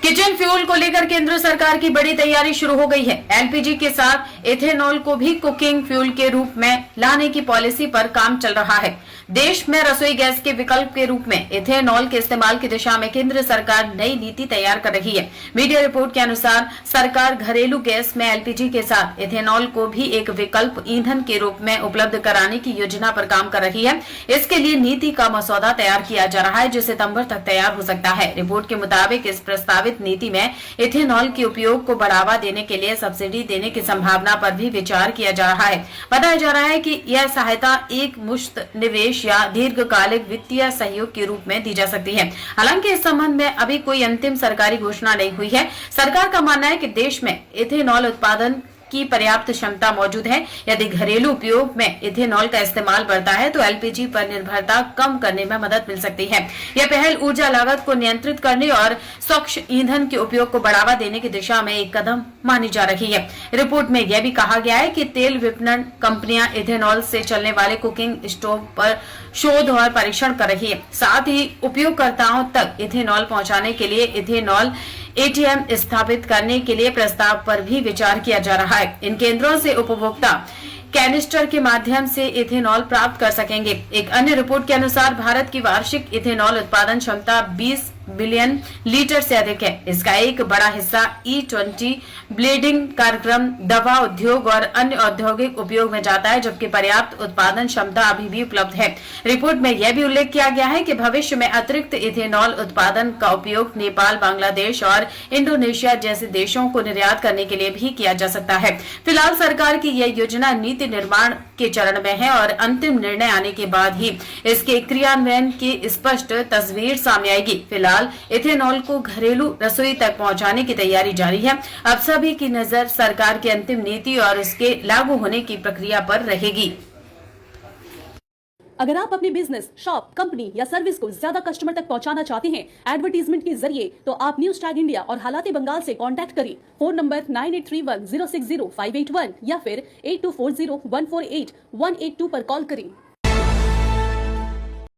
Kitchen fuel को लेकर केंद्र सरकार की बड़ी तैयारी शुरू हो गई है। एलपीजी के साथ इथेनॉल को भी कुकिंग फ्यूल के रूप में लाने की पॉलिसी पर काम चल रहा है। देश में रसोई गैस के विकल्प के रूप में इथेनॉल के इस्तेमाल की दिशा में केंद्र सरकार नई नीति तैयार कर रही है। मीडिया रिपोर्ट के अनुसार सरकार घरेलू गैस में एलपीजी के साथ इथेनॉल को भी एक विकल्प ईंधन के रूप में उपलब्ध कराने की योजना पर काम कर रही है। इसके लिए नीति का मसौदा तैयार किया जा रहा है, जो सितंबर तक तैयार हो सकता है। रिपोर्ट के मुताबिक इस प्रस्तावित नीति में इथेनॉल के उपयोग को बढ़ावा देने के लिए सब्सिडी देने की संभावना पर भी विचार किया जा रहा है। बताया जा रहा है कि यह सहायता एक मुश्त निवेश या दीर्घकालिक वित्तीय सहयोग के रूप में दी जा सकती है। हालांकि इस संबंध में अभी कोई अंतिम सरकारी घोषणा नहीं हुई है। सरकार का मानना है कि देश में इथेनॉल उत्पादन की पर्याप्त क्षमता मौजूद है। यदि घरेलू उपयोग में इथेनॉल का इस्तेमाल बढ़ता है तो एलपीजी पर निर्भरता कम करने में मदद मिल सकती है। यह पहल ऊर्जा लागत को नियंत्रित करने और स्वच्छ ईंधन के उपयोग को बढ़ावा देने की दिशा में एक कदम मानी जा रही है। रिपोर्ट में यह भी कहा गया है कि तेल विपणन कंपनियां इथेनॉल से चलने वाले कुकिंग स्टोव पर शोध और परीक्षण कर रही है। साथ ही उपयोगकर्ताओं तक इथेनॉल पहुंचाने के लिए इथेनॉल एटीएम स्थापित करने के लिए प्रस्ताव पर भी विचार किया जा रहा है। इन केंद्रों से उपभोक्ता कैनिस्टर के माध्यम से इथेनॉल प्राप्त कर सकेंगे। एक अन्य रिपोर्ट के अनुसार भारत की वार्षिक इथेनॉल उत्पादन क्षमता 20 बिलियन लीटर से अधिक है। इसका एक बड़ा हिस्सा E20 ब्लेडिंग कार्यक्रम, दवा उद्योग और अन्य औद्योगिक उपयोग में जाता है, जबकि पर्याप्त उत्पादन क्षमता अभी भी उपलब्ध है। रिपोर्ट में यह भी उल्लेख किया गया है कि भविष्य में अतिरिक्त इथेनॉल उत्पादन का उपयोग नेपाल, बांग्लादेश और इंडोनेशिया जैसे देशों को निर्यात करने के लिए भी किया जा सकता है। फिलहाल सरकार की यह योजना नीति निर्माण के चरण में है और अंतिम निर्णय आने के बाद ही इसके क्रियान्वयन की स्पष्ट तस्वीर सामने आएगी। फिलहाल इथेनॉल को घरेलू रसोई तक पहुंचाने की तैयारी जारी है। अब सभी की नजर सरकार की अंतिम नीति और इसके लागू होने की प्रक्रिया पर रहेगी। अगर आप अपने बिजनेस, शॉप, कंपनी या सर्विस को ज्यादा कस्टमर तक पहुंचाना चाहते हैं एडवर्टीजमेंट के जरिए, तो आप न्यूज टैग इंडिया और हालाते बंगाल से कांटेक्ट करें। फोन नंबर 9831060581 या फिर 8240148182 पर कॉल करें।